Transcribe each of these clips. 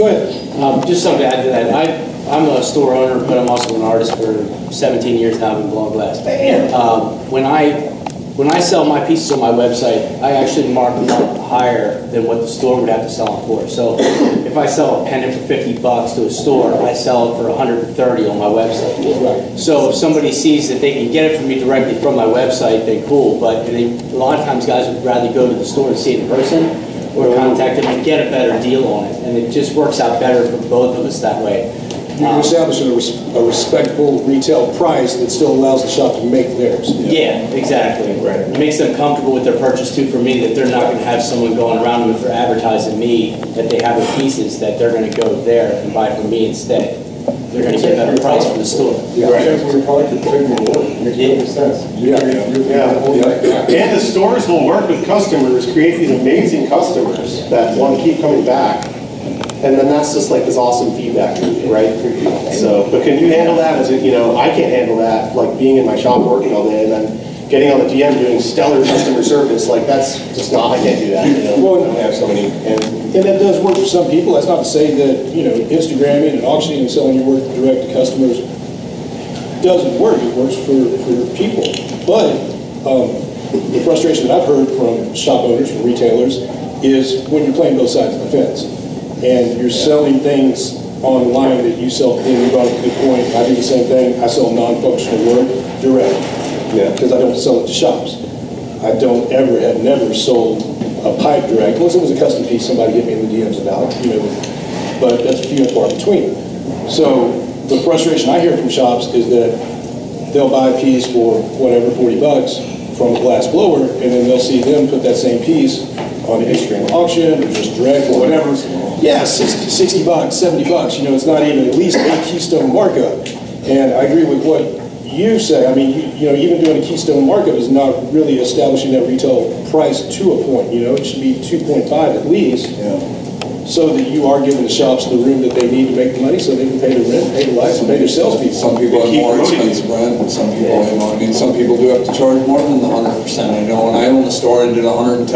Go ahead. Just something to add to that. I'm a store owner, but I'm also an artist for 17 years now. I've been blowing glass. When I sell my pieces on my website, I actually mark them up higher than what the store would have to sell them for. So if I sell a pendant for $50 to a store, I sell it for $130 on my website. Right. So if somebody sees that they can get it from me directly from my website, then cool. But a lot of times guys would rather go to the store and see it in person or contact them and get a better deal on it. And it just works out better for both of us that way. You're establishing a respectful retail price that still allows the shop to make theirs. Yeah, exactly. Right. It makes them comfortable with their purchase too, for me, that they're not going to have someone going around them if they're advertising me, that they have the pieces, that they're going to go there and buy from me instead. They're going to get a better price from the store. Right. And the stores will work with customers, create these amazing customers that want to keep coming back. And then that's just like this awesome feedback loop, right? So, but can you handle that? As it, I can't handle that, like being in my shop working all day and then getting on the DM doing stellar customer service. Like that's just not, I can't do that. Well, I have so many. And that does work for some people. That's not to say that, Instagramming and auctioning and selling your work direct to customers doesn't work. It works for people. But the frustration that I've heard from shop owners, from retailers, is when you're playing both sides of the fence. And you're selling things online that you sell, and you brought up a good point. I do the same thing. I sell non-functional work direct because I don't sell it to shops. I have never sold a pipe direct, unless it was a custom piece somebody hit me in the DMs about, but that's few and far between. So the frustration I hear from shops is that they'll buy a piece for whatever, $40 from a glass blower, and then they'll see them put that same piece on the Instagram auction or just direct or whatever. Yeah, $60, $70, it's not even at least a keystone markup. And I agree with what you say. I mean, even doing a keystone markup is not really establishing that retail price to a point, it should be 2.5 at least. So that you are giving the shops the room that they need to make the money so they can pay the rent, pay the lights, and pay their salespeople. Some people have more expensive rent, and some people, some people do have to charge more than the 100%. When I owned the store, I did 110%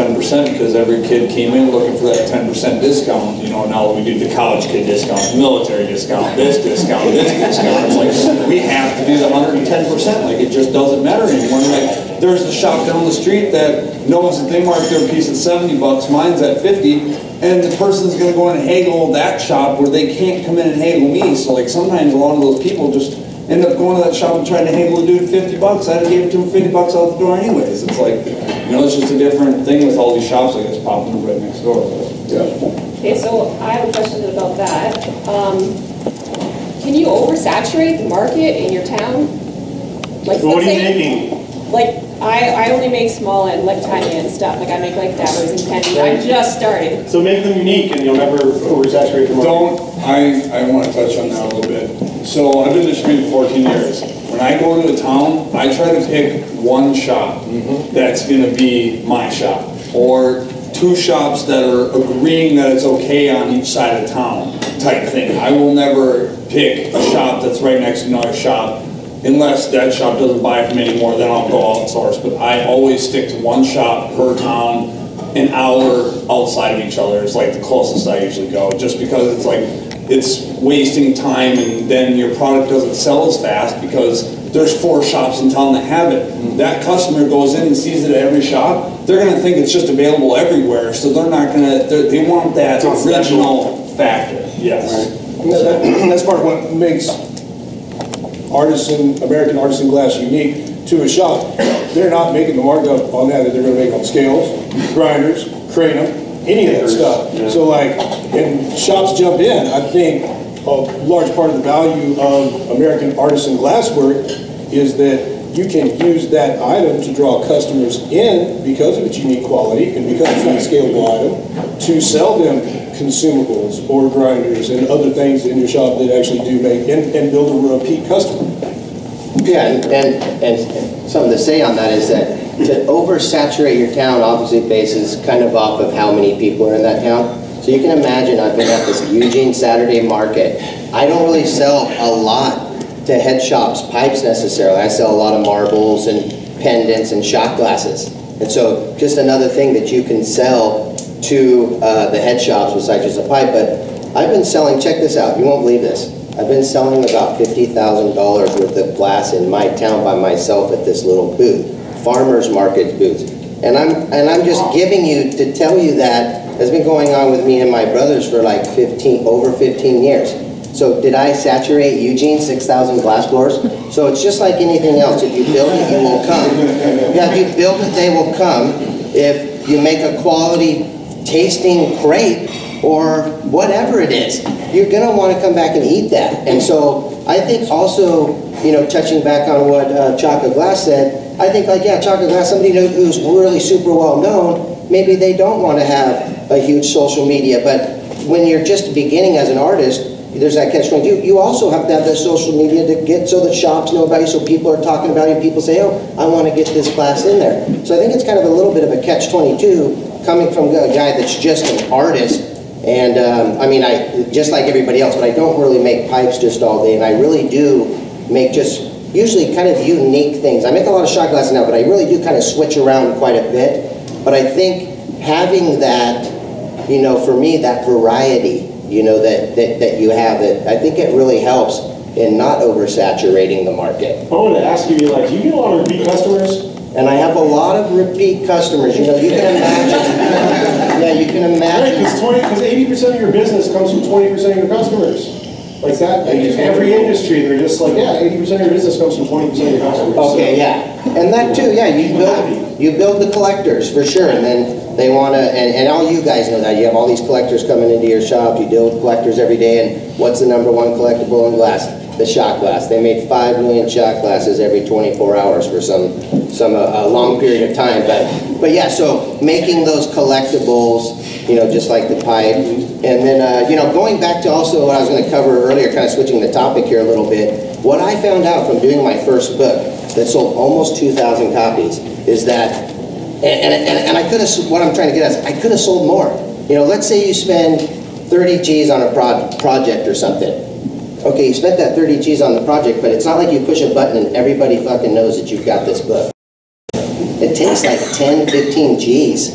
because every kid came in looking for that 10% discount. Now we do the college kid discount, military discount, this discount, this discount. It's like, we have to do the 110%. Like, it just doesn't matter anymore. Like, there's the shop down the street that knows that they marked their piece at $70, mine's at 50. And the person's going to go in and haggle that shop where they can't come in and haggle me. So like sometimes a lot of those people just end up going to that shop and trying to haggle a dude $50. I'd have gave it to him $50 out the door anyways. It's like, it's just a different thing with all these shops, I guess, popping up right next door. Okay, so I have a question about that. Can you oversaturate the market in your town? Like, what are you making? Like, I only make small and like tiny and stuff. Like I make like dabbers and candy. I'm just starting. So make them unique and you'll never oversaturate the market. I want to touch on that a little bit. So I've been distributing 14 years. When I go to a town, I try to pick one shop that's going to be my shop, or two shops that are agreeing that it's okay on each side of town type thing. I will never pick a shop that's right next to another shop unless that shop doesn't buy from me anymore, then I'll go outsource. But I always stick to one shop per town, an hour outside of each other is like the closest I usually go, just because it's like, it's wasting time and then your product doesn't sell as fast because there's 4 shops in town that have it. That customer goes in and sees it at every shop, they're gonna think it's just available everywhere, so they're not gonna, they want that original factor. Yes. Right. And that's part of what makes American artisan glass unique to a shop. They're not making the markup on that they're going to make on scales, grinders, kratom, any of that stuff. Yeah. So like, and shops jump in, I think a large part of the value of American artisan glass work is that you can use that item to draw customers in because of its unique quality and because it's not a scalable item to sell them consumables or grinders and other things in your shop that actually do make and build a repeat customer. Yeah, and something to say on that is that to oversaturate your town obviously bases kind of off of how many people are in that town. So you can imagine I've been at this Eugene Saturday market. I don't really sell a lot to head shops pipes necessarily. I sell a lot of marbles and pendants and shot glasses. And so just another thing that you can sell to the head shops besides just a pipe, but I've been selling, check this out, you won't believe this. I've been selling about $50,000 worth of glass in my town by myself at this little booth, farmers market booths. And I'm just giving you to tell you that has been going on with me and my brothers for like over 15 years. So did I saturate Eugene 6,000 glass blowers? So it's just like anything else. If you build it, you will come. Yeah, if you build it, they will come. If you make a quality tasting crepe or whatever it is, you're gonna want to come back and eat that. And so I think also, you know, touching back on what Chocolate Glass said, I think like, yeah, Chocolate Glass, somebody who's really super well known, maybe they don't want to have a huge social media, but when you're just beginning as an artist, there's that catch-22. You also have to have that social media to get so that shops know about you, so people are talking about you, people say, oh, I want to get this glass in there. So I think it's kind of a little bit of a catch-22 coming from a guy that's just an artist. And I mean, I just like everybody else, but I don't really make pipes just all day, and I really do make just usually kind of unique things. I make a lot of shot glasses now, but I really do kind of switch around quite a bit. But I think having that, you know, for me, that variety, you know, that you have, that I think it really helps in not oversaturating the market. I wanted to ask you, like, do you get a lot of repeat customers? And I have a lot of repeat customers. You know, you can imagine. Yeah, you can imagine. Because 80% of your business comes from 20% of your customers. Like that, like in every industry, they're just like, yeah, 80% of your business comes from 20% of your customers. Okay, so. yeah. And that too, yeah, you build the collectors for sure. And then they want to, and all you guys know that. You have all these collectors coming into your shop. You deal with collectors every day. And what's the #1 collectible in glass? The shot glass. They made 5 million shot glasses every 24 hours for some long period of time. But yeah, so making those collectibles, you know, just like the pipe. And then, you know, going back to also what I was going to cover earlier, kind of switching the topic here a little bit, what I found out from doing my first book that sold almost 2,000 copies is that, and I could have, what I'm trying to get at is I could have sold more. You know, let's say you spend 30 G's on a project or something. Okay, you spent that 30 G's on the project, but it's not like you push a button and everybody fucking knows that you've got this book. It takes like 10, 15 G's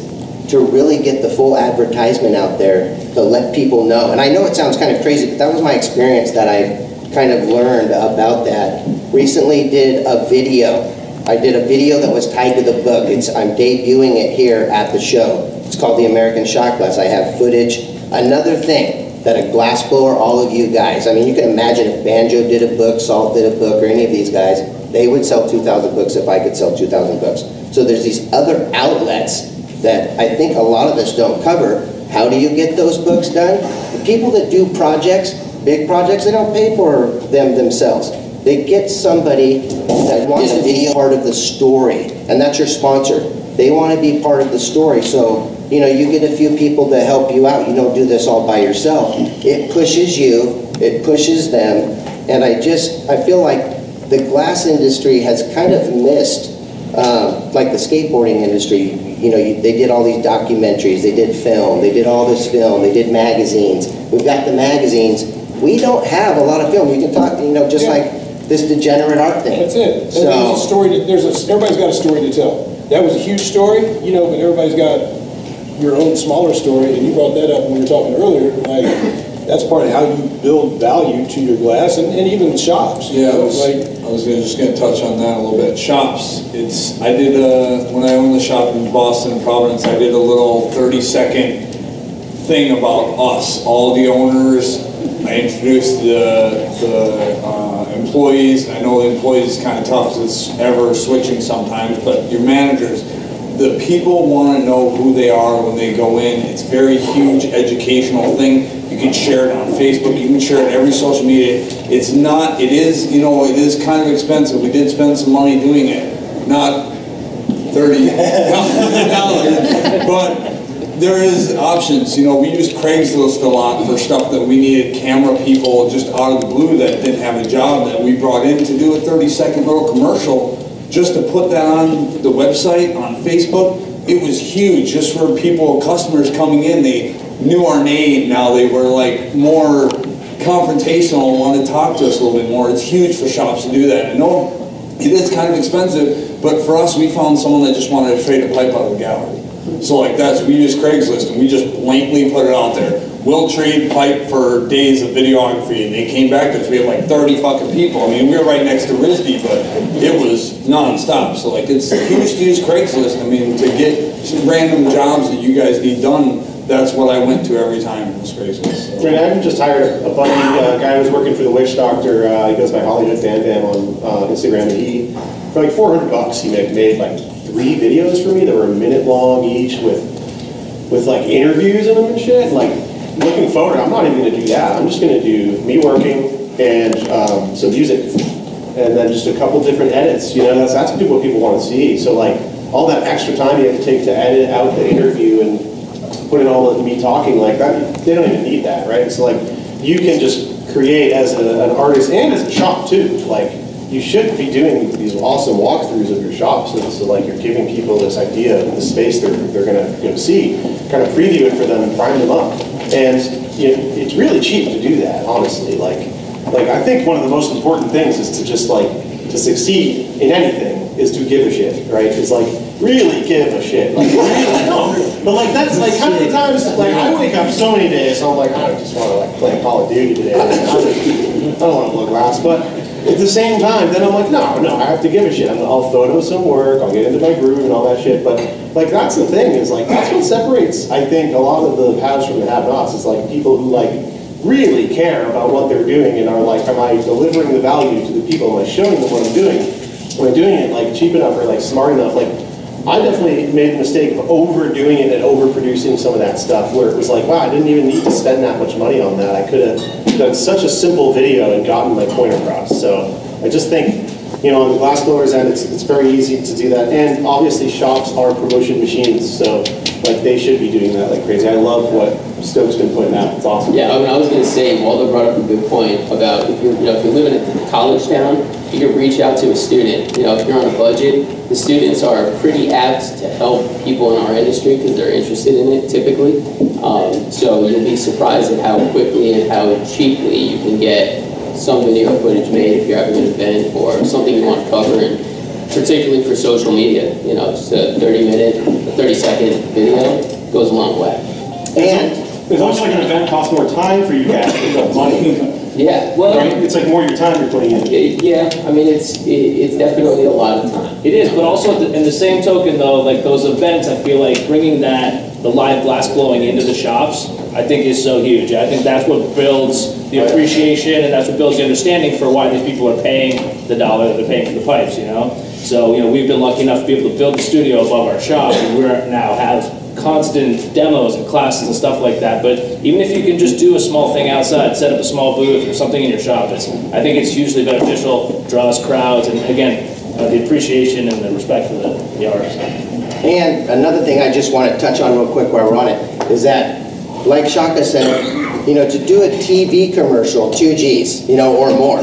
to really get the full advertisement out there to let people know. And I know it sounds kind of crazy, but that was my experience that I kind of learned about that. Recently did a video. I did a video that was tied to the book. I'm debuting it here at the show. It's called The American Shot Glass. I have footage. Another thing that a glass blower, all of you guys, I mean, you can imagine if Banjo did a book, Salt did a book, or any of these guys, they would sell 2,000 books if I could sell 2,000 books. So there's these other outlets that I think a lot of us don't cover. How do you get those books done? The people that do projects, big projects, they don't pay for them themselves. They get somebody that wants to be part of the story, and that's your sponsor. They want to be part of the story, so you know, you get a few people to help you out. You don't do this all by yourself. It pushes you, it pushes them, and I feel like the glass industry has kind of missed, like the skateboarding industry. You know, they did all these documentaries, they did film, they did all this film, they did magazines. We've got the magazines. We don't have a lot of film. You can talk, you know, just like this degenerate art thing. That's it. So, there's a story. Everybody's got a story to tell. That was a huge story, you know, but everybody's got your own smaller story, and you brought that up when we were talking earlier. Like, that's part of how you build value to your glass, and even shops. Yeah, I was just going to touch on that a little bit. Shops. I did when I owned the shop in Boston and Providence, I did a little 30-second thing about us, all the owners. I introduced the employees. I know the employees is kind of tough because it's ever switching sometimes, but your managers, the people want to know who they are when they go in. It's a very huge educational thing. You can share it on Facebook. You can share it every social media. It is, you know, it is kind of expensive. We did spend some money doing it. Not $30,000, but there is options. You know, we used Craigslist a lot for stuff that we needed camera people just out of the blue that didn't have a job that we brought in to do a 30-second little commercial just to put that on the website, on Facebook. It was huge just for people, customers coming in. They knew our name now. They were like more confrontational, wanted to talk to us a little bit more. It's huge for shops to do that. I know it is kind of expensive, but for us, we found someone that just wanted to trade a pipe out of the gallery. So like we used Craigslist and we just blankly put it out there. we'll trade pipe for days of videography, and they came back to us. We had like 30 fucking people. I mean, we were right next to RISD, but it was nonstop. So like, it's huge to use Craigslist. I mean, to get random jobs that you guys need done, that's what I went to every time was Craigslist. So. Right, I just hired a buddy, guy who was working for the Witch Doctor. He goes by Hollywood Van Van on Instagram, and he, for like $400, he made like 3 videos for me that were a minute long each with like interviews in them and shit. Like, looking forward, I'm not even going to do that. I'm just going to do me working and some music, and then just a couple different edits. You know, that's what people want to see. So like, all that extra time you have to take to edit out the interview and put in all of me talking like that, they don't even need that, right? So like, you can just create as an artist and as a shop too. Like, you should be doing these awesome walkthroughs of your shop, so like you're giving people this idea of the space they're gonna see, kind of preview it for them and prime them up. And it's really cheap to do that, honestly. Like I think one of the most important things is to just like, to succeed in anything is to give a shit, right? It's like, really give a shit. Like, really, no. But like, that's like, how many times, like, I wake up so many days, so I'm like, I just want to like play Call of Duty today. I don't want to blow glass, but at the same time, then I'm like, no, I have to give a shit. I'll photo some work, I'll get into my groove and all that shit. But like, that's the thing, is like, that's what separates, I think, a lot of the haves from the have-nots. Is like people who like really care about what they're doing and are like, am I delivering the value to the people? Am I showing them what I'm doing? Am I doing it like cheap enough or like smart enough? Like, I definitely made the mistake of overdoing it and overproducing some of that stuff, where it was like, wow, I didn't even need to spend that much money on that. I could have done such a simple video and gotten my point across. So I just think, on the glass blowers end, it's very easy to do that. And obviously shops are promotion machines, so like they should be doing that like crazy. I love what Stoke's been putting out. It's awesome. Yeah, I was going to say, Waldo brought up a good point about if you're living in a college town, you can reach out to a student. If you're on a budget, the students are pretty apt to help people in our industry because they're interested in it typically. So you'll be surprised at how quickly and how cheaply you can get some video footage made if you're having an event or something you want to cover, and particularly for social media. Just a 30-second video goes a long way. And it's also like an event costs more time for you guys than money. Yeah, well, right? It's like more your time you're putting in. Yeah, I mean, it's definitely a lot of time. It is, but also in the same token though, like those events, I feel like bringing the live glass blowing into the shops, I think is so huge. I think that's what builds the appreciation, and that's what builds the understanding for why these people are paying the dollar that they're paying for the pipes, So, we've been lucky enough to be able to build the studio above our shop, and we now have constant demos and classes and stuff like that. But even if you can just do a small thing outside, set up a small booth or something in your shop, I think it's hugely beneficial, draws crowds, and again, the appreciation and the respect for the artist. And another thing I just want to touch on real quick while we're on it is that, like Shaka said, to do a TV commercial, 2 Gs, or more.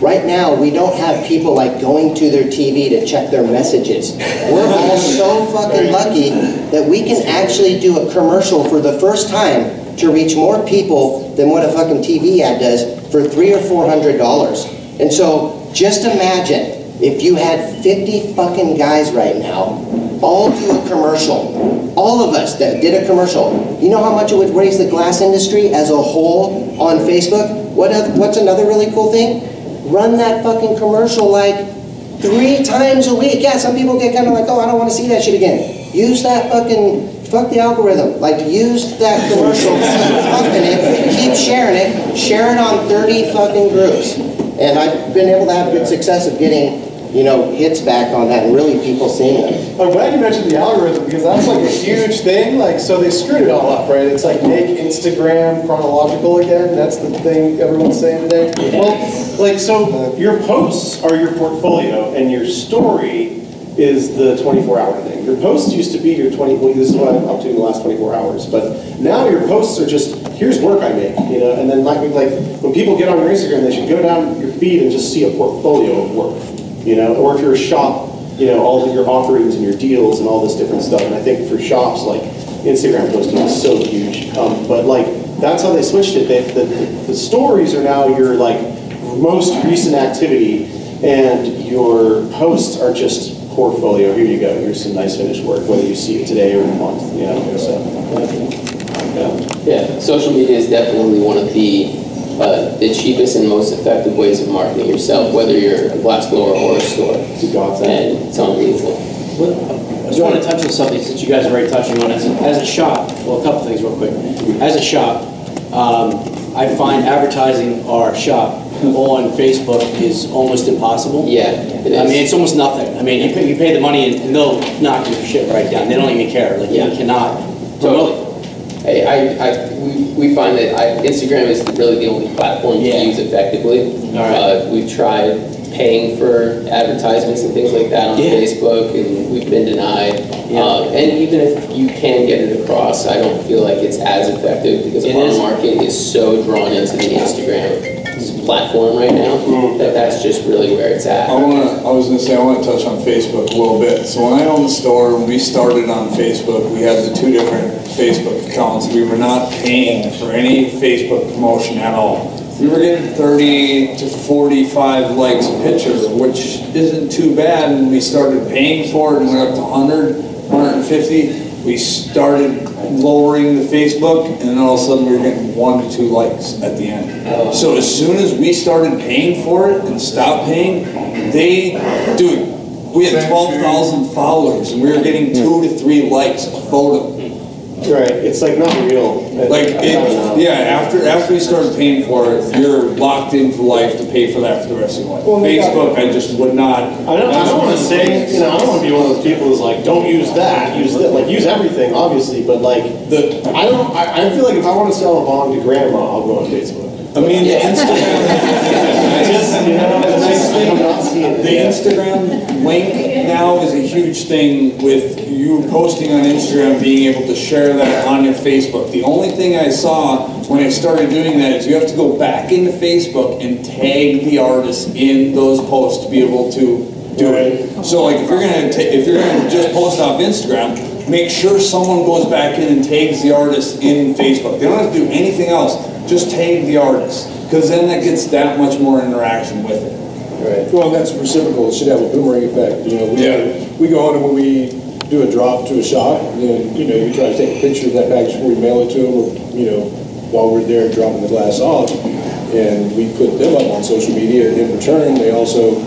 Right now, we don't have people like going to their TV to check their messages. We're all so fucking lucky that we can actually do a commercial for the first time to reach more people than what a fucking TV ad does for $300 or $400. And so, just imagine if you had 50 fucking guys right now all do a commercial. All of us that did a commercial. You know how much it would raise the glass industry as a whole on Facebook? What's another really cool thing? Run that fucking commercial like 3 times a week. Yeah, some people get kind of like, oh, I don't want to see that shit again. Use that fucking, fuck the algorithm. Like, use that commercial, keep pumping it, keep sharing it, share it on 30 fucking groups. And I've been able to have good success of getting hits back on that and really people seeing it. I'm glad you mentioned the algorithm because that's like a huge thing. Like, so they screwed it all up, right? It's like make Instagram chronological again. That's the thing everyone's saying today. Well, like, so your posts are your portfolio and your story is the 24-hour thing. Your posts used to be your this is what I'm up to in the last 24 hours, but now your posts are just, here's work I make, and then like when people get on your Instagram, they should go down your feed and just see a portfolio of work. Or if you're a shop, all of your offerings and your deals and all this different stuff. And I think for shops, like, Instagram posting is so huge. But like, that's how they switched it. The stories are now your like most recent activity, and your posts are just portfolio. Here you go. Here's some nice finished work, whether you see it today or in a month. So. Yeah, social media is definitely one of the cheapest and most effective ways of marketing yourself, whether you're a glassblower or a store. And it's unbelievable. I just want to touch on something since you guys are already touching on it. As a shop, well, a couple things real quick. As a shop, I find advertising our shop on Facebook is almost impossible. Yeah, it is. I mean, it's almost nothing. I mean, you pay the money and they'll knock your shit right down. They don't even care. Like, you cannot promote. We find that Instagram is really the only platform to use effectively. We've tried paying for advertisements and things like that on Facebook, and we've been denied. And even if you can get it across, I don't feel like it's as effective because our market is so drawn into the Instagram platform right now that's just really where it's at. I was going to say, I want to touch on Facebook a little bit. So when I owned the store, when we started on Facebook, we had the 2 different Facebook accounts. We were not paying for any Facebook promotion at all. We were getting 30 to 45 likes a picture, which isn't too bad. And we started paying for it and went up to 100, 150. We started lowering the Facebook, and then all of a sudden we were getting 1 to 2 likes at the end. So as soon as we started paying for it and stopped paying, we had 12,000 followers, and we were getting 2 to 3 likes a photo. Right, it's like not real. After we started paying for it, you're locked in for life to pay for that for the rest of your life. Well, Facebook, I just would not. I don't want to say, I don't want to be one of those people who's like, don't use that, use that, like use everything, obviously, but like I feel like if I want to sell a bong to grandma, I'll go on Facebook. I mean, the Instagram link now is a huge thing with you posting on Instagram, being able to share that on your Facebook. The only thing I saw when I started doing that is you have to go back into Facebook and tag the artist in those posts to be able to do it. So like if you're gonna just post off Instagram, make sure someone goes back in and tags the artist in Facebook. They don't have to do anything else. Just tag the artist, because then that gets that much more interaction with it. Right. Well, and that's reciprocal. It should have a boomerang effect. We go on and when we do a drop to a shop, then we try to take a picture of that package before we mail it to them, or while we're there dropping the glass off, and we put them up on social media. In return, they also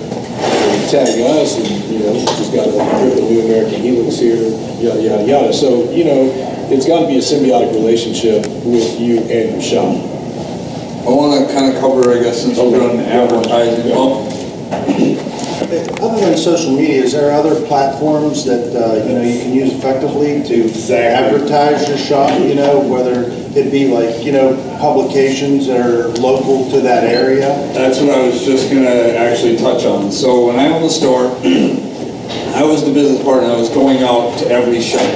tag us, and just got a trip of New American Helix here, yada yada yada. So it's got to be a symbiotic relationship with you and your shop. I want to kind of cover, I guess, since we're on advertising. Other than social media, is there other platforms that you can use effectively to advertise your shop? Whether it be like publications that are local to that area. That's what I was just going to actually touch on. So when I owned the store, I was the business partner. I was going out to every shop.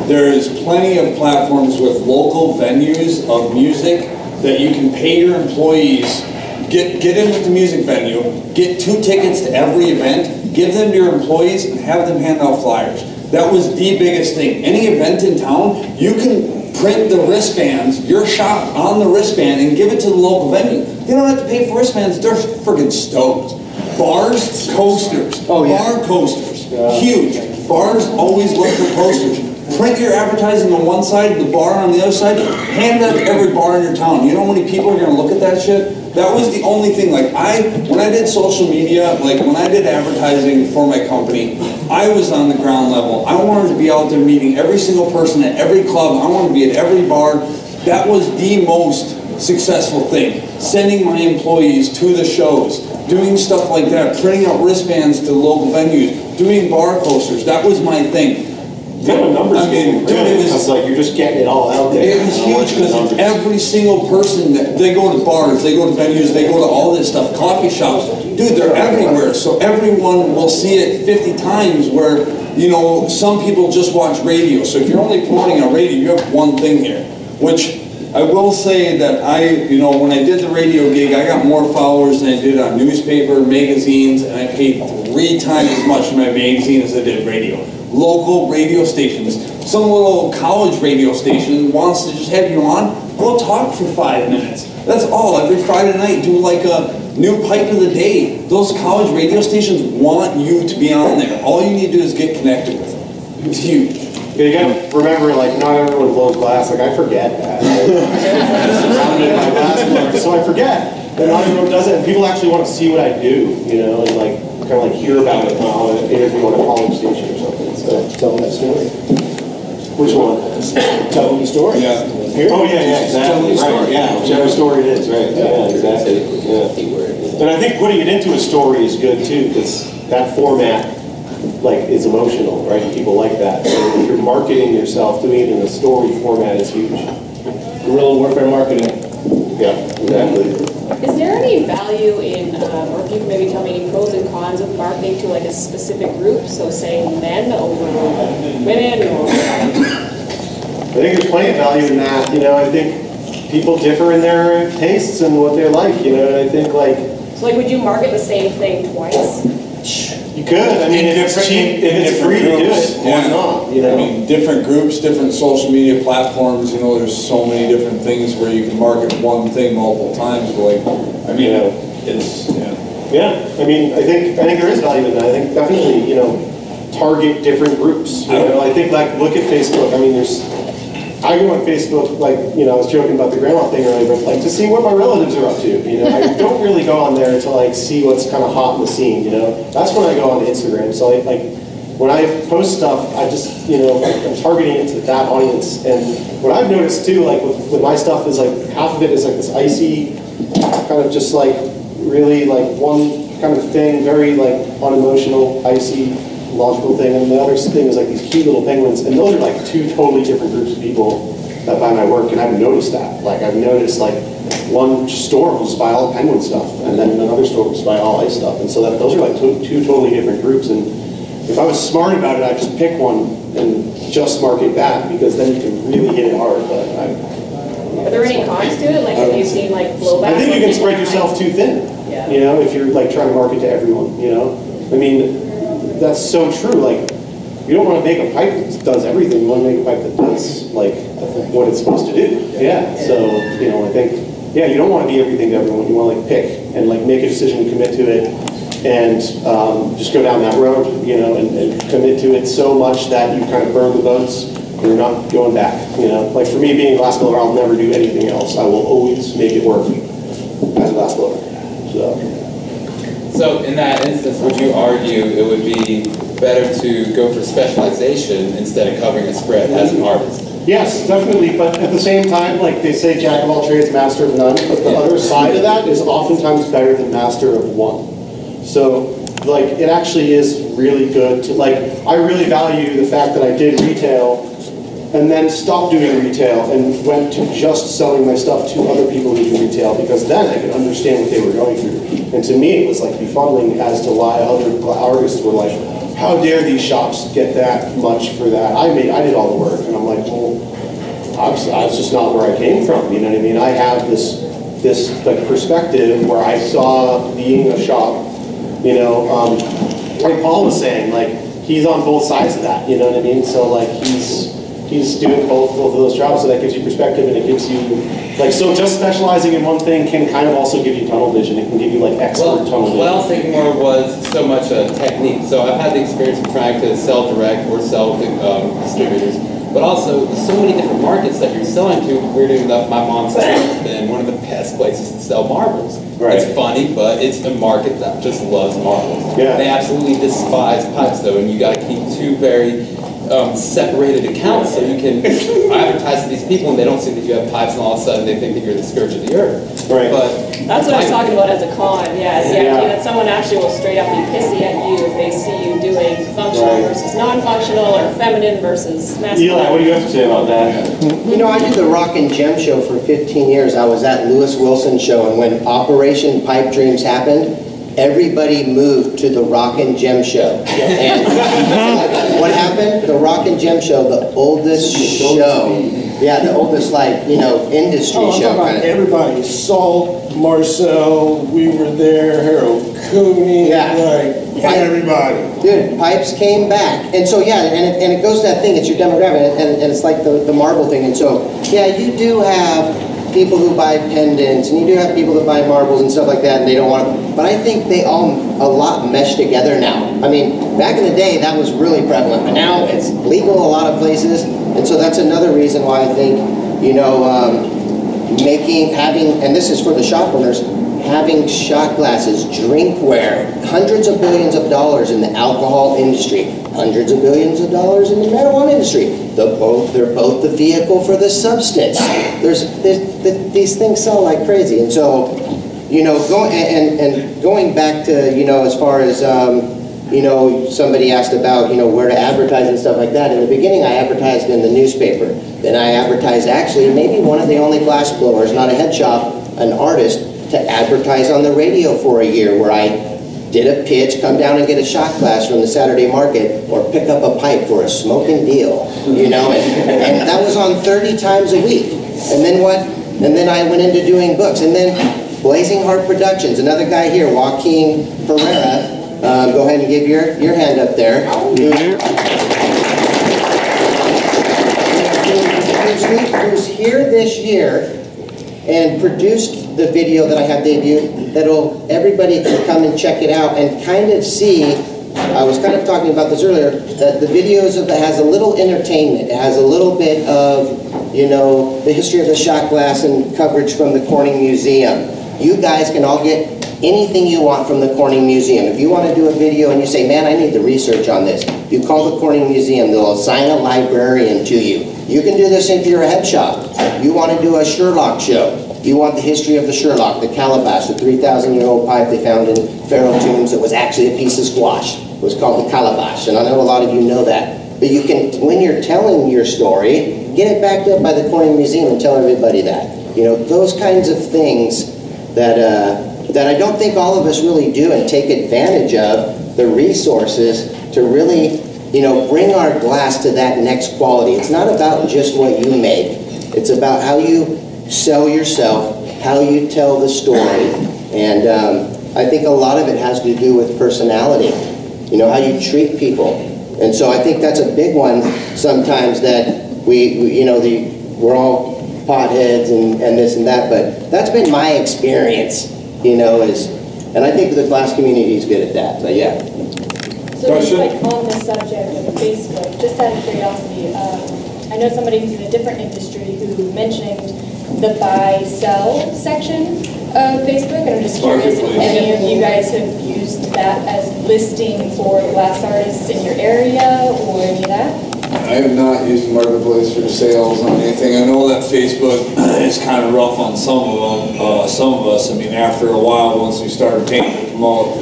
There is plenty of platforms with local venues of music that you can pay your employees, get in with the music venue, get 2 tickets to every event, give them to your employees, and have them hand out flyers. That was the biggest thing. Any event in town, you can print the wristbands, your shop on the wristband, and give it to the local venue. They don't have to pay for wristbands, they're freaking stoked. Bars, coasters. Bar coasters, huge. Bars always look for posters. Print your advertising on one side, the bar on the other side, hand that to every bar in your town. You know how many people are going to look at that shit? That was the only thing. Like when I did social media, like when I did advertising for my company, I was on the ground level. I wanted to be out there meeting every single person at every club. I wanted to be at every bar. That was the most successful thing. Sending my employees to the shows, doing stuff like that, printing out wristbands to local venues, doing bar posters. That was my thing. The numbers it's like you're just getting it all out there. It was huge because every single person, they go to bars, they go to venues, they go to all this stuff, coffee shops. Dude, they're everywhere. So everyone will see it 50 times where, some people just watch radio. So if you're only promoting on radio, you have one thing here, which I will say that when I did the radio gig, I got more followers than I did on newspaper, magazines, and I paid 3 times as much for my magazine as I did radio. Local radio stations. Some little college radio station wants to just have you on, go talk for 5 minutes. That's all. Every Friday night, do like a new pipe of the day. Those college radio stations want you to be on there. All you need to do is get connected with them. It's huge. You gotta remember, like, not everyone blows glass. Like, I forget that. I'm surrounded by glass blowers, so I forget. And not everyone does it, and people actually want to see what I do, you know, and like, kind of like hear about it on an interview on a college station or something. So, Tell them that story. which one? Tell them the story. Yeah. Oh, yeah, exactly, right, yeah, whichever story it is, right, yeah, exactly, yeah. And I think putting it into a story is good too, because that format, like, is emotional, right, and people like that. So if you're marketing yourself, doing it in a story format is huge. Guerrilla warfare marketing. Yeah, exactly. Is there any value in, or if you can maybe tell me any pros and cons of marketing to like a specific group? So say men over women or... I think there's plenty of value in that, you know, I think people differ in their tastes and what they like, you know, and I think like... So like would you market the same thing twice? You could, I mean, if it's cheap, if it's free to do it, why not, you know? I mean, different groups, different social media platforms, you know, there's so many different things where you can market one thing multiple times, like, I mean, it's, Yeah, I mean, I think there is value in that. I think definitely, you know, target different groups. You know, I think like look at Facebook. I mean, I go on Facebook, like, you know, I was joking about the grandma thing earlier, but like to see what my relatives are up to. You know, I don't really go on there to like see what's kind of hot in the scene. You know, that's when I go on Instagram. So like when I post stuff, I just, you know, I'm targeting it to that audience. And what I've noticed too, like with my stuff, is like half of it is like this icy, kind of just like really like one kind of thing, very like unemotional, icy, logical thing, and the other thing is like these cute little penguins, and those are like two totally different groups of people that buy my work, and I've noticed that. Like I've noticed like one store will just buy all penguin stuff, and then another store will just buy all ice stuff, and so that those are like two totally different groups. And if I was smart about it, I'd just pick one and just market that, because then you can really hit it hard. But Are there any cons to it? Like have you seen like blowback? I think you can spread yourself too thin. Yeah. You know, if you're like trying to market to everyone. You know, I mean. That's so true. Like, you don't want to make a pipe that does everything. You want to make a pipe that does like what it's supposed to do. Yeah. So you know, I think you don't want to be everything to everyone. You want to like pick and like make a decision, and commit to it, and just go down that road. You know, and commit to it so much that you kind of burn the boats and you're not going back. You know, like for me being a glass blower, I'll never do anything else. I will always make it work as a glass blower. So in that instance, would you argue it would be better to go for specialization instead of covering a spread as an artist? Yes, definitely, but at the same time, like they say, jack of all trades, master of none, but the other side of that is oftentimes better than master of one. So, like, it actually is really good to, like, I really value the fact that I did retail and then stopped doing retail and went to just selling my stuff to other people who do retail, because then I could understand what they were going through. And to me, it was like befuddling as to why other artists were like, how dare these shops get that much for that? I did all the work, and I'm like, well, I was just not where I came from, you know what I mean? I have this like perspective where I saw being a shop, you know, like Paul was saying, like, he's on both sides of that, you know what I mean? So like he's doing both of those jobs, so that gives you perspective, and it gives you, like, so just specializing in one thing can kind of also give you tunnel vision. It can give you like expert tunnel vision. What I was thinking more was so much a technique. So I've had the experience of trying to sell direct or sell to distributors, but also so many different markets that you're selling to. Weirdly enough, my mom's has been one of the best places to sell marbles. Right. It's funny, but it's a market that just loves marbles. Yeah. They absolutely despise pipes, though, and you got to keep two very separated accounts so you can advertise to these people and they don't see that you have pipes, and all of a sudden they think that you're the scourge of the earth. Right. But that's what I was talking about as a con. Yeah, it's the idea that someone actually will straight up be pissy at you if they see you doing functional versus non-functional, or feminine versus masculine. Eli, what do you have to say about that? You know, I did the Rock and Gem show for 15 years. I was at Lewis Wilson's show, and when Operation Pipe Dreams happened, everybody moved to the Rock and Gem show. And what happened? The Rock and Gem show, the oldest show. Yeah, the oldest, like, you know, industry show. Kind of. Everybody, Salt, Marcel, we were there, Harold Cooney, like everybody. Dude, pipes came back. And so, yeah, and it goes to that thing, it's your demographic, and it's like the marble thing. And so, yeah, you do have people who buy pendants, and you do have people that buy marbles and stuff like that, and they don't want to but I think they all a lot mesh together now. I mean, back in the day, that was really prevalent, but now it's legal a lot of places, and so that's another reason why I think, you know, having, and this is for the shop owners, having shot glasses, drinkware, hundreds of billions of dollars in the alcohol industry, hundreds of billions of dollars in the marijuana industry. They're both the vehicle for the substance. These things sell like crazy, and so, you know, going back to, you know, as far as, you know, somebody asked about, you know, where to advertise and stuff like that. In the beginning, I advertised in the newspaper. Then I advertised, actually, maybe one of the only glass blowers, not a head shop, an artist, to advertise on the radio for a year, where I did a pitch, come down and get a shot glass from the Saturday market, or pick up a pipe for a smoking deal, you know, and that was on 30 times a week. And then what? And then I went into doing books, and then Blazing Heart Productions, another guy here, Joaquin Pereira, go ahead and give your hand up there. Who's here this year and produced the video that I have debuted, everybody can come and check it out and kind of see, I was kind of talking about this earlier, that the videos of it has a little entertainment, it has a little bit of, you know, the history of the shot glass and coverage from the Corning Museum. You guys can all get anything you want from the Corning Museum. If you want to do a video and you say, man, I need the research on this, you call the Corning Museum, they'll assign a librarian to you. You can do this if you're a head shop. You want to do a Sherlock show. You want the history of the Sherlock, the calabash, the 3,000-year-old pipe they found in Pharaoh tombs that was actually a piece of squash. It was called the calabash, and I know a lot of you know that. But you can, when you're telling your story, get it backed up by the Corning Museum and tell everybody that. You know, those kinds of things that I don't think all of us really do and take advantage of, the resources to really, you know, bring our glass to that next quality. It's not about just what you make. It's about how you sell yourself, how you tell the story, and I think a lot of it has to do with personality, you know, how you treat people. And so I think that's a big one sometimes, that we you know, we're all potheads and this and that, but that's been my experience, you know, and I think the glass community is good at that, but yeah. So just like on the subject of Facebook, just out of curiosity, I know somebody who's in a different industry who mentioned the buy-sell section of Facebook, and I'm just curious if any of you guys have used that as listing for glass artists in your area or any of that? I have not used Marketplace for sales on anything. I know that Facebook is kind of rough on some of them. Some of us, I mean, after a while, once we started paying to promote,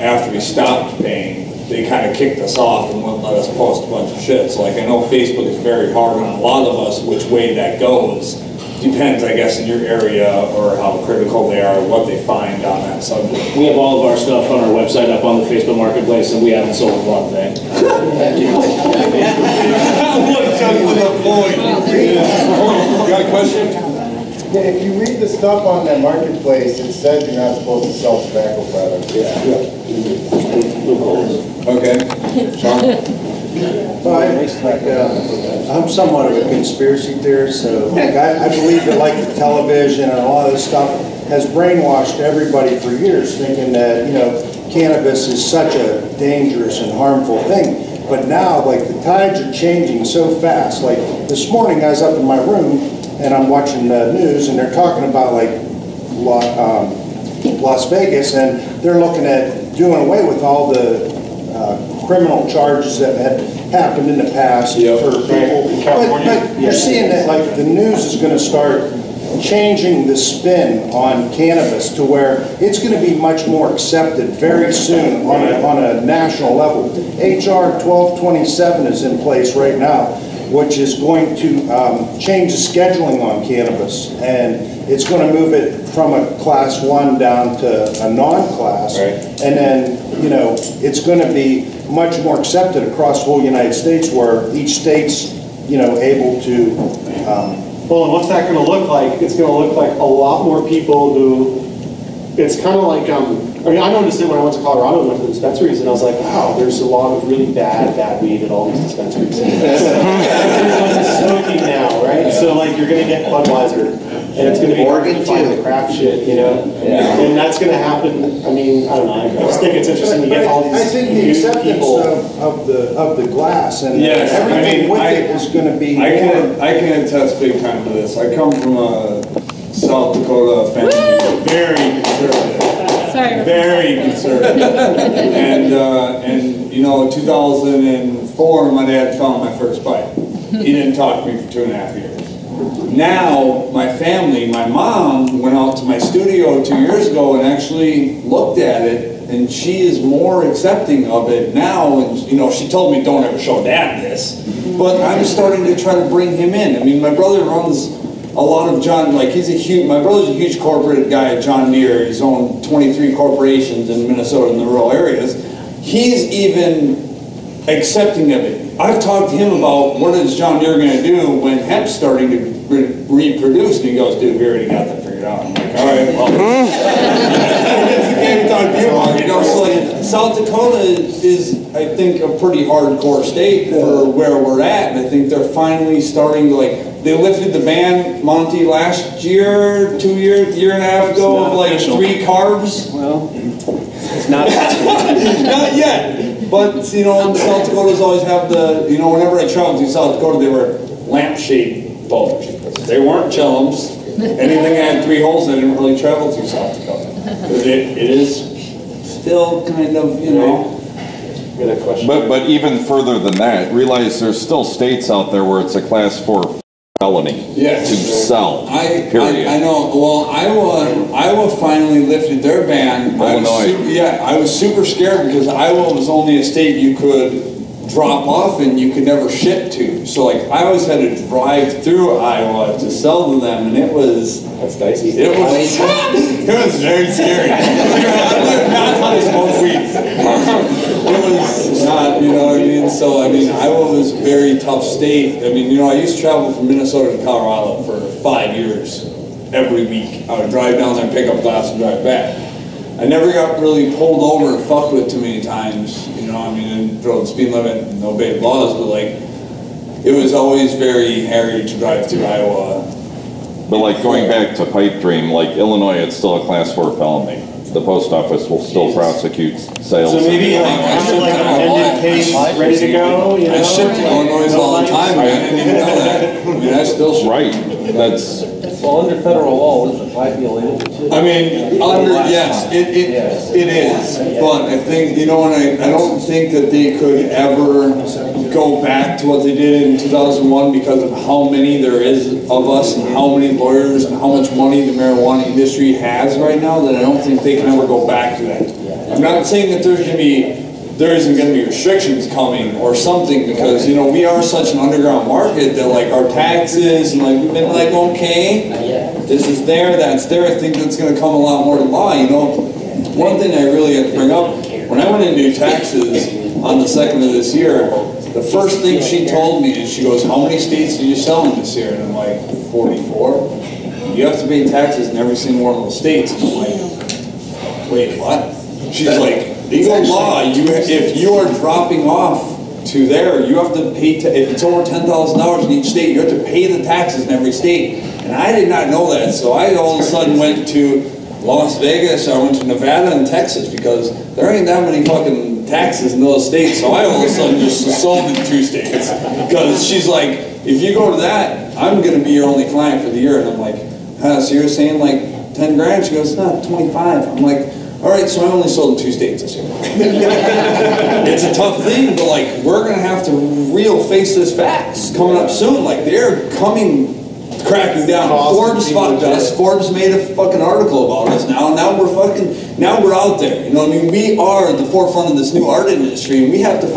after we stopped paying, they kind of kicked us off and wouldn't let us post a bunch of shit. So like, I know Facebook is very hard on a lot of us, which way that goes. Depends, I guess, in your area or how critical they are, what they find on that subject. We have all of our stuff on our website up on the Facebook Marketplace, and we haven't sold one thing. Got a question? Yeah, if you read the stuff on that Marketplace, it says you're not supposed to sell tobacco products. Okay. Sean? I'm somewhat of a conspiracy theorist, so like, I believe that like the television and a lot of this stuff has brainwashed everybody for years, thinking that, you know, cannabis is such a dangerous and harmful thing. But now, like, the tides are changing so fast. Like this morning, I was up in my room and I'm watching the news, and they're talking about like Las Vegas, and they're looking at doing away with all the criminal charges that had happened in the past for people. But you're seeing that like the news is going to start changing the spin on cannabis to where it's going to be much more accepted very soon on a national level. HR 1227 is in place right now, which is going to change the scheduling on cannabis, and it's going to move it from a class 1 down to a non-class, and then, you know, it's going to be much more accepted across the whole United States, where each state's, you know, able to. Well, and what's that going to look like? It's going to look like a lot more people who, it's kind of like, I mean, I noticed it when I went to Colorado and went to the dispensaries, and I was like, wow, there's a lot of really bad weed at all these dispensaries. Everyone's smoking now, right? So like, you're going to get Budweiser And it's gonna be hard to Oregon find too. the craft shit, you know? Yeah. And that's gonna happen, I mean, I don't know, I just think it's interesting to get all these I think the new acceptance people. of the glass and Yes, I everything mean, with it is gonna be I more. can attest big time to this. I come from a South Dakota family, very conservative. Sorry. Very conservative. And you know, 2004, my dad found my first bike. He didn't talk to me for 2.5 years. Now, my family, my mom went out to my studio 2 years ago and actually looked at it, and she is more accepting of it now. And you know, she told me, don't ever show Dad this. But I'm starting to try to bring him in. I mean, my brother runs a lot of my brother's a huge corporate guy at John Deere. He's owned 23 corporations in Minnesota in the rural areas. He's even accepting of it. I've talked to him about what is John Deere going to do when hemp's starting to reproduce, and he goes, dude, we already got that figured out. I'm like, all right, well. You can't talk to you about it, you know, so like, South Dakota is, I think, a pretty hardcore state for where we're at, and I think they're finally starting to, like, they lifted the ban, Monty, last year, year and a half ago, of like 3 carbs. Well, it's not. Not yet, but you know, South Dakotas always have the, you know, whenever I traveled to South Dakota, they were lampshade bulbs. They weren't chillums. Anything that had 3 holes, I didn't really travel to South Dakota. It is still kind of, you know. But even further than that, realize there's still states out there where it's a class 4 felony Yes. to sell. Period. I know. Well, Iowa finally lifted their ban. Illinois. I was super scared because Iowa was only a state you could drop off and you could never ship to. So like I always had to drive through Iowa to sell to them, and it was dicey. It was very scary. Not how to smoke weed. It was not, you know what I mean? So I mean, Iowa was a very tough state. I mean, you know, I used to travel from Minnesota to Colorado for 5 years every week. I would drive down there and pick up glass and drive back. I never got really pulled over and fucked with too many times, you know, I mean, and drove the speed limit and obeyed laws, but like, it was always very hairy to drive through Iowa. But like going back to pipe dream, like Illinois, it's still a class 4 felony. The post office will still prosecute sales. So maybe like an amended case ready to go, you know? I ship to Illinois all the time, I didn't even know that. I mean, I still ship. Right, that's... Well, under federal law, isn't it might be illegal? I mean, yes, it is, but I think, you know, and I don't think that they could ever go back to what they did in 2001 because of how many there is of us and how many lawyers and how much money the marijuana industry has right now, that I don't think they can ever go back to that. I'm not saying that there isn't going to be restrictions coming or something, because, you know, we are such an underground market that like our taxes and like we've been like, okay, this is there, that's there. I think that's going to come a lot more to law. You know, one thing I really have to bring up, when I went into taxes on the 2nd of this year, the first thing she told me is, she goes, how many states are you selling this year? And I'm like, 44. You have to pay taxes in every single one of those states. And I'm like, wait, what? She's like, legal law, if you are dropping off to there, you have to pay, if it's over $10,000 in each state, you have to pay the taxes in every state. And I did not know that, so I all of a sudden went to Las Vegas, I went to Nevada and Texas, because there ain't that many fucking taxes in those states, so I all of a sudden just sold in 2 states. Because she's like, if you go to that, I'm going to be your only client for the year. And I'm like, huh, so you're saying like 10 grand? She goes, no, 25. I'm like, all right, so I only sold in 2 states this year. It's a tough thing, but like, we're gonna have to real face this facts coming up soon. Like, they're cracking down. Forbes fucked us. Forbes made a fucking article about us now. Now we're out there. You know what I mean? We are at the forefront of this new art industry, and we have to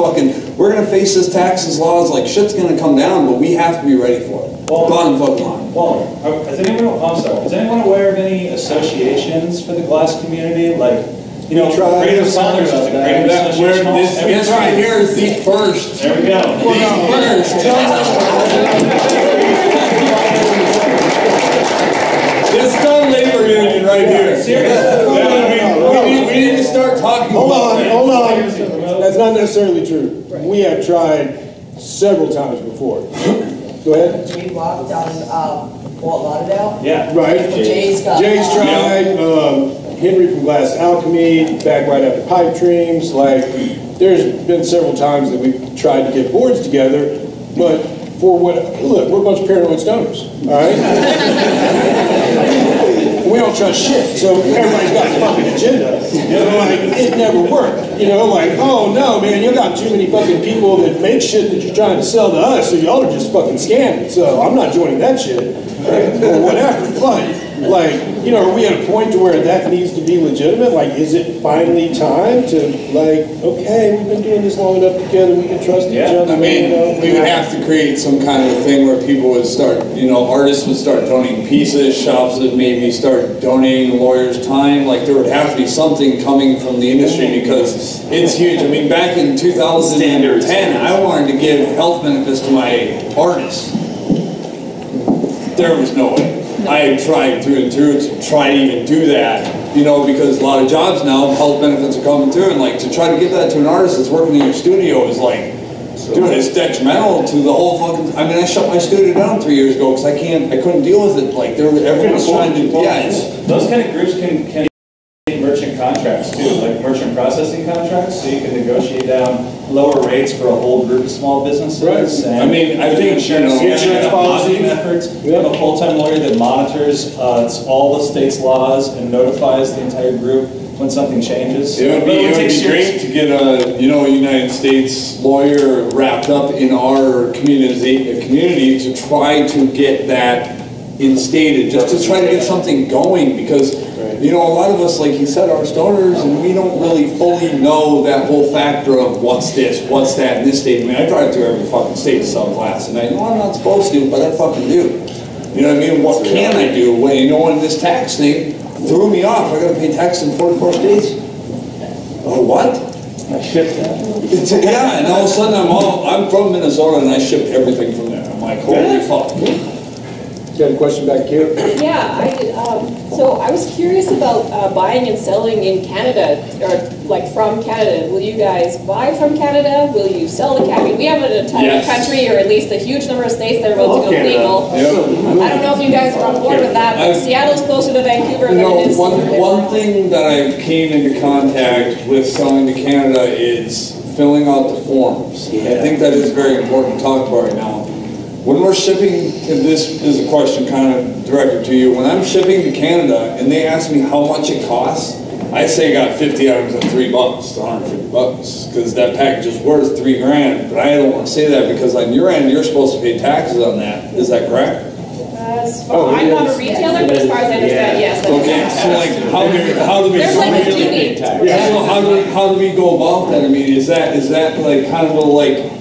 we're gonna face this taxes laws, like shit's gonna come down, but we have to be ready for it. Bottom fucking line. Well, is anyone aware of any associations for the glass community? Like, you know, Creative Sellers is a great association. This right here is the first. There we go. The first. This is our labor union right here. Seriously. We need to start talking about it. Hold on. That's not necessarily true. We have tried several times before. Go ahead. We walked on Walt Lauderdale? Yeah. Right. Jay's got. Jay's tried, Henry from Glass Alchemy, back right after Pipe Dreams. Like, there's been several times that we've tried to get boards together, but for what, look, we're a bunch of paranoid stoners, all right? We don't trust shit, so everybody's got a fucking agenda. So like, it never worked. You know, like, oh no, man, you got too many fucking people that make shit that you're trying to sell to us, so y'all are just fucking scamming. So I'm not joining that shit, or whatever. But like, you know, are we at a point to where that needs to be legitimate? Like, is it finally time to like, okay, we've been doing this long enough together, we can trust each other. I mean, you know? we would have to create some kind of a thing where people would start, you know, artists would start donating pieces, shops would maybe start donating lawyers' time. Like, there would have to be something coming from the industry because it's huge. I mean, back in 2010, I wanted to give health benefits to my artists. There was no way. I had tried through and through to try to even do that, you know, because a lot of jobs now, health benefits are coming through, and like to try to give that to an artist that's working in your studio is like, dude, it's detrimental to the whole fucking. I mean, I shut my studio down 3 years ago because I couldn't deal with it. Like, everyone was trying to, Those kind of groups can merchant contracts too, like merchant processing contracts, so you can negotiate down lower rates for a whole group of small businesses. Right. And I mean, I think insurance policy efforts. We have a full-time lawyer that monitors all the state's laws and notifies the entire group when something changes. It would be great to get a United States lawyer wrapped up in our community to try to get that instated, just to try to get something going, because you know, a lot of us, like he said, are stoners, and we don't really fully know that whole factor of what's this, what's that in this state. I mean, I drive through every fucking state to sell glass, and I know I'm not supposed to, but I fucking do. You know what I mean? What can I do? When, you know, when this tax thing threw me off, I gotta pay tax in 44 states. Oh, what? I shipped that. Yeah, and all of a sudden I'm from Minnesota, and I shipped everything from there. I'm like, holy fuck. You got a question back here? Yeah, I did. So I was curious about buying and selling in Canada, or like from Canada. Will you guys buy from Canada? Will you sell to Canada? I mean, we have an entire country, or at least a huge number of states that are about to go legal. Yep. I don't know if you guys are on board with that, but Seattle's closer to Vancouver than it is. One thing that I've came into contact with selling to Canada is filling out the forms. I think that is very important to talk about right now. When we're shipping, and this is a question kind of directed to you, when I'm shipping to Canada and they ask me how much it costs, I say I got 50 items at $3 to $150, because that package is worth $3 grand. But I don't want to say that because on your end, you're supposed to pay taxes on that. Is that correct? I'm not a retailer, but as far as I understand, yes. Okay, so like, how do we? There's like a duty. Yeah, so how do we go about that? I mean, is that like kind of a like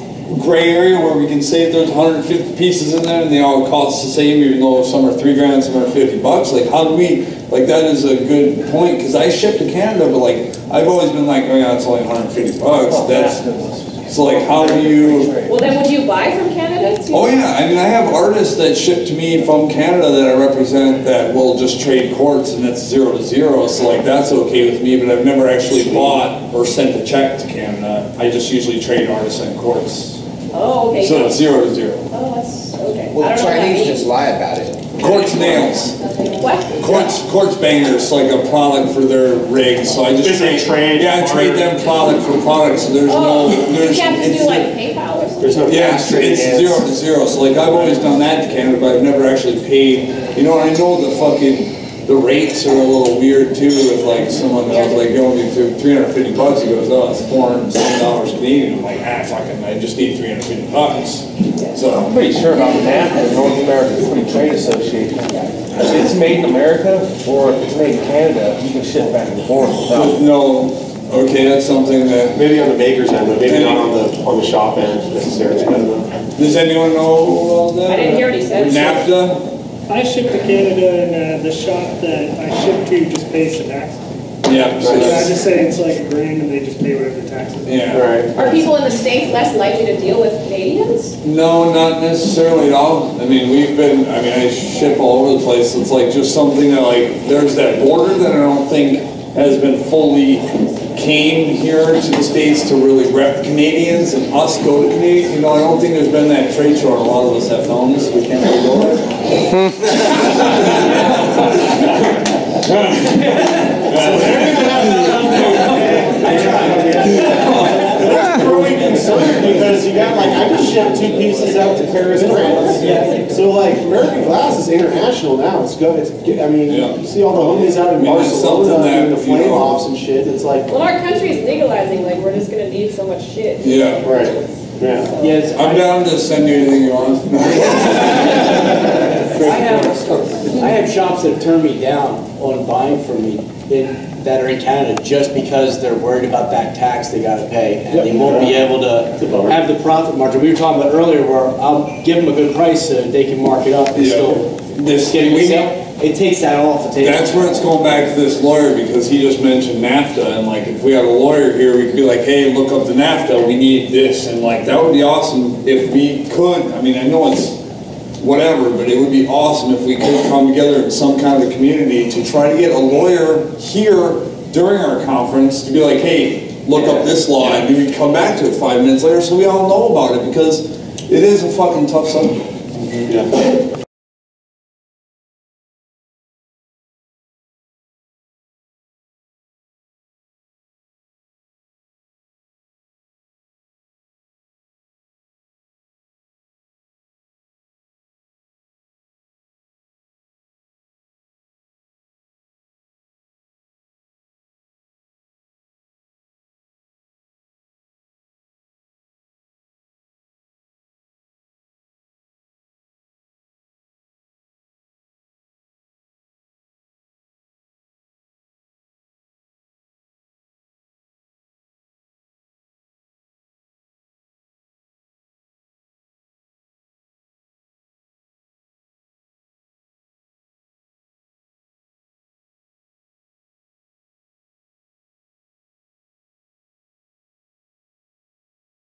gray area where we can say there's 150 pieces in there and they all cost the same, even though some are $3 grand, some are $50? Like, how do we, like, that is a good point, because I ship to Canada, but like, I've always been like, oh yeah, it's only $150. That's, so like, how do you? Well, then would you buy from Canada too? Oh yeah, I mean, I have artists that ship to me from Canada that I represent that will just trade quartz, and that's 0 to 0, so like, that's okay with me, but I've never actually bought or sent a check to Canada. I just usually trade artists and quartz. Oh, okay. So it's 0 to 0. Oh, that's okay. Well, the Chinese just lie about it. Quartz nails. What? Quartz bangers, like a product for their rigs. So I just trade. Yeah, I trade them product for product. So there's you can't just do like PayPal or something. There's no it's 0 to 0. So like, I've always done that to Canada, but I've never actually paid. You know, I know the rates are a little weird too. With like someone that was like, yo, me to $350. He goes, oh, it's $407 Canadian. I'm like, fucking, I just need $350. So I'm pretty sure about NAFTA, North American Free Trade Association. If it's made in America or if it's made in Canada, you can ship back and forth without. No. Okay, that's something that maybe on the maker's end, but maybe not on the shop end necessarily. I don't know. Does anyone know about that? I didn't hear what he said. NAFTA. I ship to Canada, and the shop that I ship to just pays the tax. Yeah. So I just say it's like $1 grand, and they just pay whatever the tax is. Yeah. Right. Are people in the States less likely to deal with Canadians? No, not necessarily at all. I mean, I ship all over the place. It's like just something that like, there's that border that I don't think has been fully came here to the States to really rep Canadians and us go to Canadians. You know, I don't think there's been that trade show, and a lot of us have felonies, so we can't really go there. That's a growing concern because you got like, I just shipped 2 pieces out to Paris, France. So like, American Glass is international now. It's good. I mean, you see all the homies out in Barcelona and the flame offs and shit. It's like. Well, our country is legalizing, like, we're just gonna need so much shit. Yeah. Right. Yeah. Yes, I'm down to send you anything you want. I have shops that turn me down on buying from me that are in Canada just because they're worried about that tax they gotta pay, and they won't be able to have the profit margin. We were talking about earlier where I'll give them a good price so they can mark it up and still get me sale. It takes that off the table. That's where it's going back to this lawyer, because he just mentioned NAFTA, and like if we had a lawyer here, we could be like, hey, look up the NAFTA, we need this, and like that would be awesome if we could. I mean, I know it's whatever, but it would be awesome if we could come together in some kind of a community to try to get a lawyer here during our conference to be like, hey, look up this law, and maybe come back to it 5 minutes later so we all know about it, because it is a fucking tough subject. Yeah.